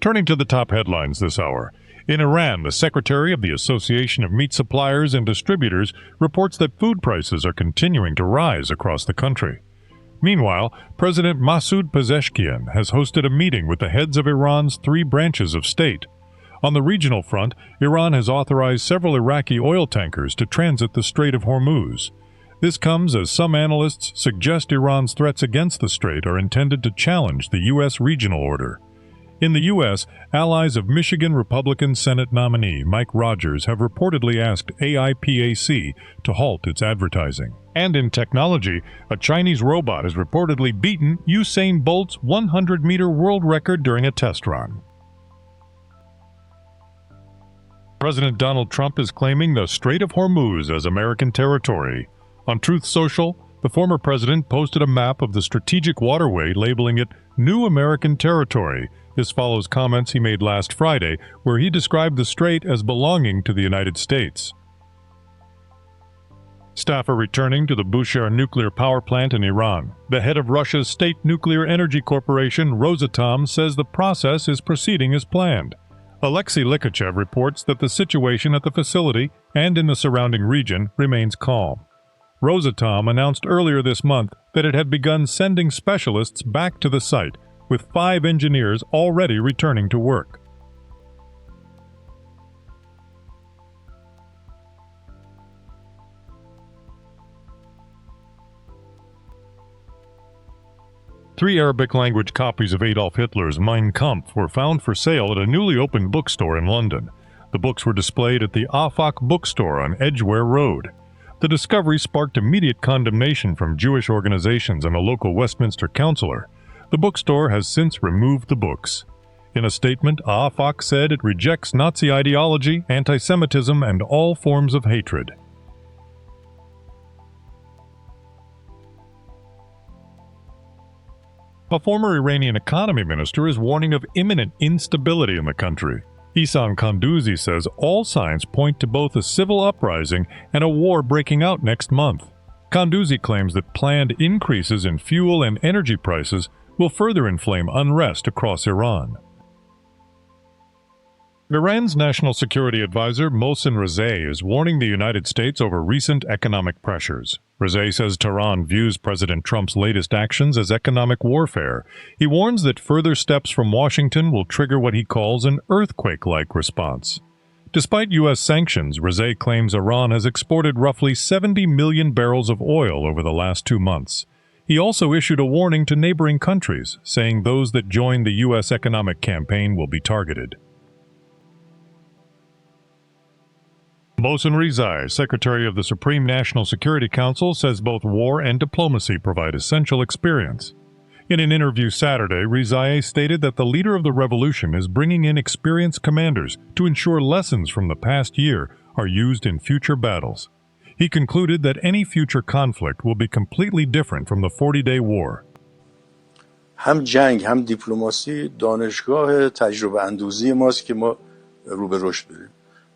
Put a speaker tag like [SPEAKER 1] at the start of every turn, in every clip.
[SPEAKER 1] Turning to the top headlines this hour. In Iran, the secretary of the Association of Meat Suppliers and Distributors reports that food prices are continuing to rise across the country. Meanwhile, President Masoud Pezeshkian has hosted a meeting with the heads of Iran's 3 branches of state. On the regional front, Iran has authorized several Iraqi oil tankers to transit the Strait of Hormuz. This comes as some analysts suggest Iran's threats against the strait are intended to challenge the U.S. regional order. In the U.S., allies of Michigan Republican Senate nominee Mike Rogers have reportedly asked AIPAC to halt its advertising. And in technology, a Chinese robot has reportedly beaten Usain Bolt's 100-meter world record during a test run. President Donald Trump is claiming the Strait of Hormuz as American territory. On Truth Social, the former president posted a map of the strategic waterway labeling it New American Territory. This follows comments he made last Friday, where he described the strait as belonging to the United States. Staff are returning to the Bushehr nuclear power plant in Iran. The head of Russia's state nuclear energy corporation, Rosatom, says the process is proceeding as planned. Alexei Likachev reports that the situation at the facility and in the surrounding region remains calm. Rosatom announced earlier this month that it had begun sending specialists back to the site, with 5 engineers already returning to work. Three Arabic-language copies of Adolf Hitler's Mein Kampf were found for sale at a newly opened bookstore in London. The books were displayed at the Afak bookstore on Edgware Road. The discovery sparked immediate condemnation from Jewish organizations and a local Westminster councillor. The bookstore has since removed the books. In a statement, Afak said it rejects Nazi ideology, anti-Semitism, and all forms of hatred. A former Iranian economy minister is warning of imminent instability in the country. Ihsan Kanduzi says all signs point to both a civil uprising and a war breaking out next month. Kanduzi claims that planned increases in fuel and energy prices will further inflame unrest across Iran. Iran's National Security Advisor Mohsen Rezai is warning the United States over recent economic pressures. Rezai says Tehran views President Trump's latest actions as economic warfare. He warns that further steps from Washington will trigger what he calls an earthquake-like response. Despite U.S. sanctions, Rezai claims Iran has exported roughly 70 million barrels of oil over the last 2 months. He also issued a warning to neighboring countries, saying those that join the U.S. economic campaign will be targeted. Mohsen Rezai, Secretary of the Supreme National Security Council, says both war and diplomacy provide essential experience. In an interview Saturday, Rezai stated that the leader of the revolution is bringing in experienced commanders to ensure lessons from the past year are used in future battles. He concluded that any future conflict will be completely different from the 40-day war.
[SPEAKER 2] هم جنگ هم دیپلماسی دانشگاه تجربه اندوزی ماست که ما رو به رشد بریم.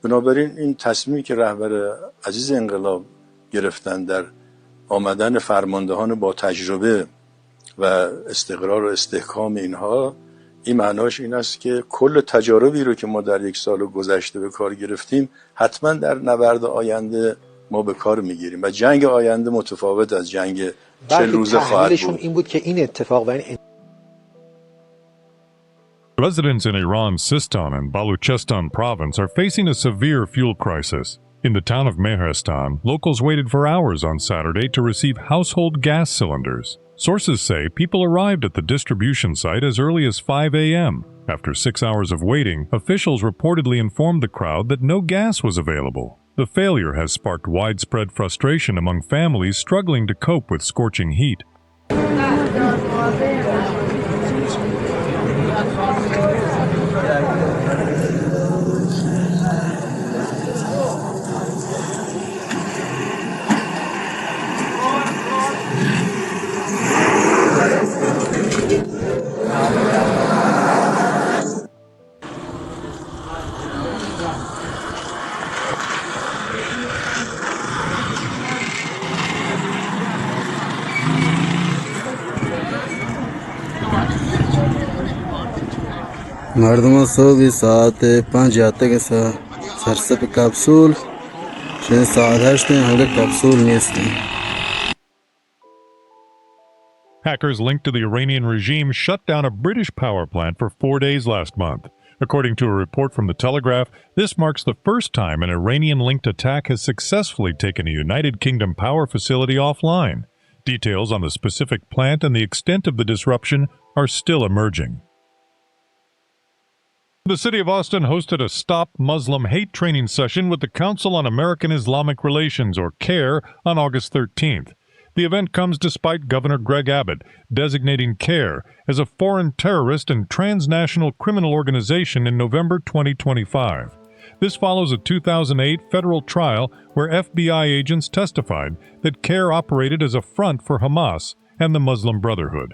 [SPEAKER 2] بنابراین این تصمیمی که رهبر عزیز انقلاب گرفتن در آمدن فرماندهان با تجربه و استقرار و استحکام اینها، این معناش این است که کل تجاربی رو که ما در 1 سال گذشته به کار گرفتیم حتما در نبرد آینده ما به کار میگیریم و جنگ آینده متفاوت از جنگ 40 روزه خواهد بود.
[SPEAKER 3] این بود که این اتفاق
[SPEAKER 1] Residents in Iran's Sistan and Baluchestan province are facing a severe fuel crisis. In the town of Mehrestan, locals waited for hours on Saturday to receive household gas cylinders. Sources say people arrived at the distribution site as early as 5 a.m. After 6 hours of waiting, officials reportedly informed the crowd that no gas was available. The failure has sparked widespread frustration among families struggling to cope with scorching heat.
[SPEAKER 3] مردم صبح ساعت 5 که سرسپ کپسول شن ساعت 8 هنگه کپسول نیستیم.
[SPEAKER 1] Hackers linked to the Iranian regime shut down a British power plant for 4 days last month. According to a report from The Telegraph, this marks the first time an Iranian-linked attack has successfully taken a United Kingdom power facility offline. Details on the specific plant and the extent of the disruption are still emerging. The city of Austin hosted a Stop Muslim Hate training session with the Council on American Islamic Relations, or CAIR, on August 13th. The event comes despite Governor Greg Abbott designating CAIR as a foreign terrorist and transnational criminal organization in November 2025. This follows a 2008 federal trial where FBI agents testified that CAIR operated as a front for Hamas and the Muslim Brotherhood.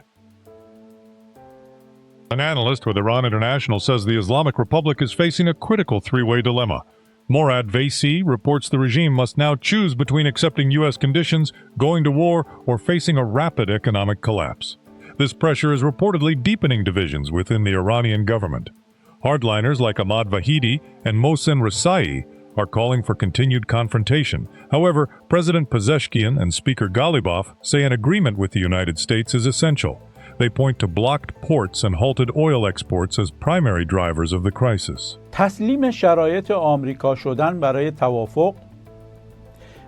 [SPEAKER 1] An analyst with Iran International says the Islamic Republic is facing a critical three-way dilemma. Morad Vaisi reports the regime must now choose between accepting U.S. conditions, going to war, or facing a rapid economic collapse. This pressure is reportedly deepening divisions within the Iranian government. Hardliners like Ahmad Vahidi and Mohsen Rasai are calling for continued confrontation. However, President Pezeshkian and Speaker Ghalibaf say an agreement with the United States is essential. They point to blocked ports and halted oil exports as primary drivers of the crisis.
[SPEAKER 4] تسلیم شرایط آمریکا شدن برای توافق،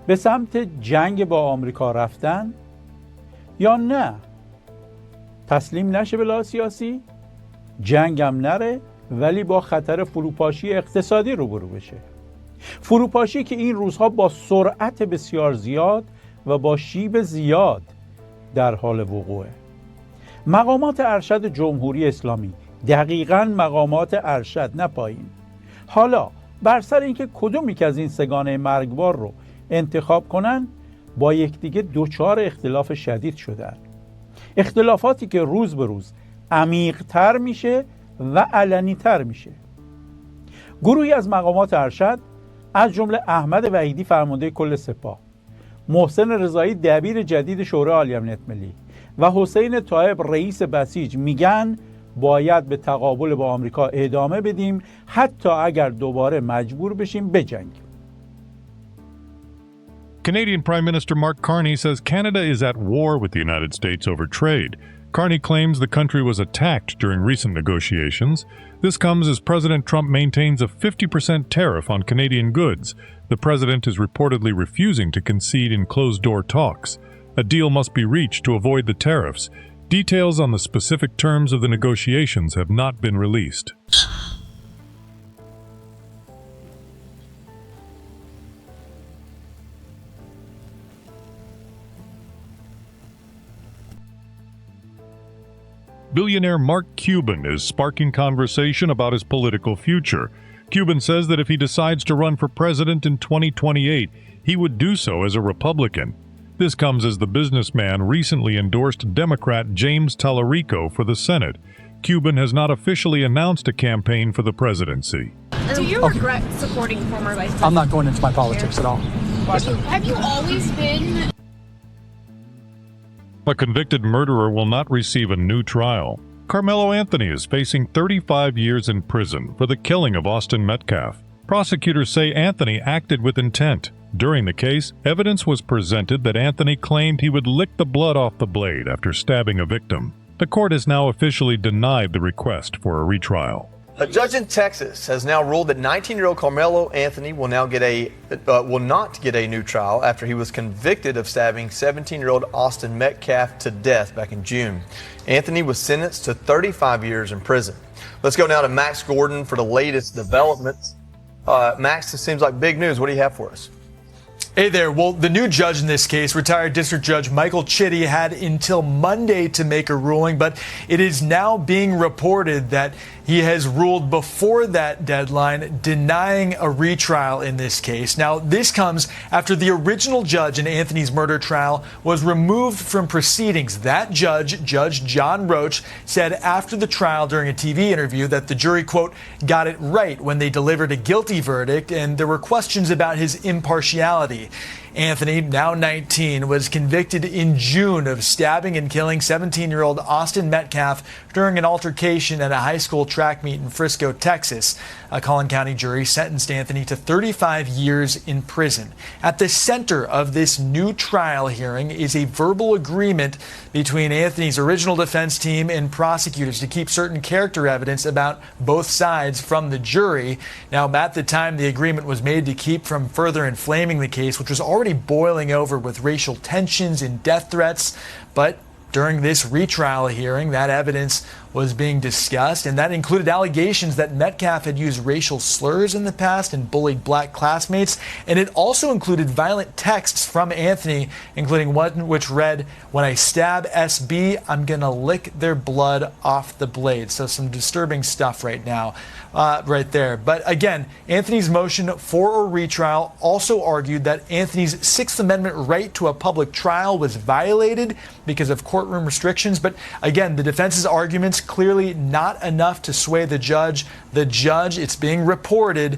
[SPEAKER 4] به سمت جنگ با آمریکا رفتن یا نه تسلیم نشه به لحاظ سیاسی، جنگم نره ولی با خطر فروپاشی اقتصادی روبرو بشه. فروپاشی که این روزها با سرعت بسیار زیاد و با شیب زیاد در حال وقوعه. مقامات ارشد جمهوری اسلامی، دقیقاً مقامات ارشد، نه پایین، حالا بر سر اینکه کدومی که از این سگانه مرگبار رو انتخاب کنن با یکدیگه دوچار اختلاف شدید شدن. اختلافاتی که روز به روز عمیق‌تر میشه و علنی‌تر میشه. گروهی از مقامات ارشد از جمله احمد وحیدی فرمانده کل سپاه، محسن رضایی دبیر جدید شورای عالی امنیت ملی و حسین طایب رئیس بسیج میگن باید به تقابل با آمریکا ادامه بدیم حتی اگر دوباره مجبور بشیم بجنگیم.
[SPEAKER 1] Canadian Prime Minister Mark Carney says Canada is at war with the United States over trade. Carney claims the country was attacked during recent negotiations. This comes as President Trump maintains a 50% tariff on Canadian goods. The president is reportedly refusing to concede in closed-door talks. A deal must be reached to avoid the tariffs. Details on the specific terms of the negotiations have not been released. Billionaire Mark Cuban is sparking conversation about his political future. Cuban says that if he decides to run for president in 2028, he would do so as a Republican. This comes as the businessman recently endorsed Democrat James Tallarico for the Senate. Cuban has not officially announced a campaign for the presidency.
[SPEAKER 5] Do you regret supporting former Vice President?
[SPEAKER 6] I'm not going into my politics at all.
[SPEAKER 5] Have you always been...
[SPEAKER 1] A convicted murderer will not receive a new trial. Carmelo Anthony is facing 35 years in prison for the killing of Austin Metcalf. Prosecutors say Anthony acted with intent. During the case, evidence was presented that Anthony claimed he would lick the blood off the blade after stabbing a victim. The court has now officially denied the request for a retrial.
[SPEAKER 7] A judge in Texas has now ruled that 19-year-old Carmelo Anthony will not get a new trial after he was convicted of stabbing 17-year-old Austin Metcalf to death back in June. Anthony was sentenced to 35 years in prison. Let's go now to Max Gordon for the latest developments. Max, this seems like big news. What do you have for us?
[SPEAKER 6] Hey there. Well, the new judge in this case, retired District Judge Michael Chitty, had until Monday to make a ruling, but it is now being reported that he has ruled before that deadline, denying a retrial in this case. Now, this comes after the original judge in Anthony's murder trial was removed from proceedings. That judge, Judge John Roach, said after the trial during a TV interview that the jury, quote, got it right when they delivered a guilty verdict, and there were questions about his impartiality. guilty. Anthony, now 19, was convicted in June of stabbing and killing 17-year-old Austin Metcalf during an altercation at a high school track meet in Frisco, Texas. A Collin County jury sentenced Anthony to 35 years in prison. At the center of this new trial hearing is a verbal agreement between Anthony's original defense team and prosecutors to keep certain character evidence about both sides from the jury. Now, at the time the agreement was made to keep from further inflaming the case, which was already boiling over with racial tensions and death threats, but during this retrial hearing, that evidence was being discussed, and that included allegations that Metcalf had used racial slurs in the past and bullied black classmates, and it also included violent texts from Anthony, including one which read, "When I stab SB, I'm gonna lick their blood off the blade." So some disturbing stuff right now, right there. But again, Anthony's motion for a retrial also argued that Anthony's Sixth Amendment right to a public trial was violated because of courtroom restrictions. But again, the defense's arguments clearly not enough to sway the judge. The judge, it's being reported,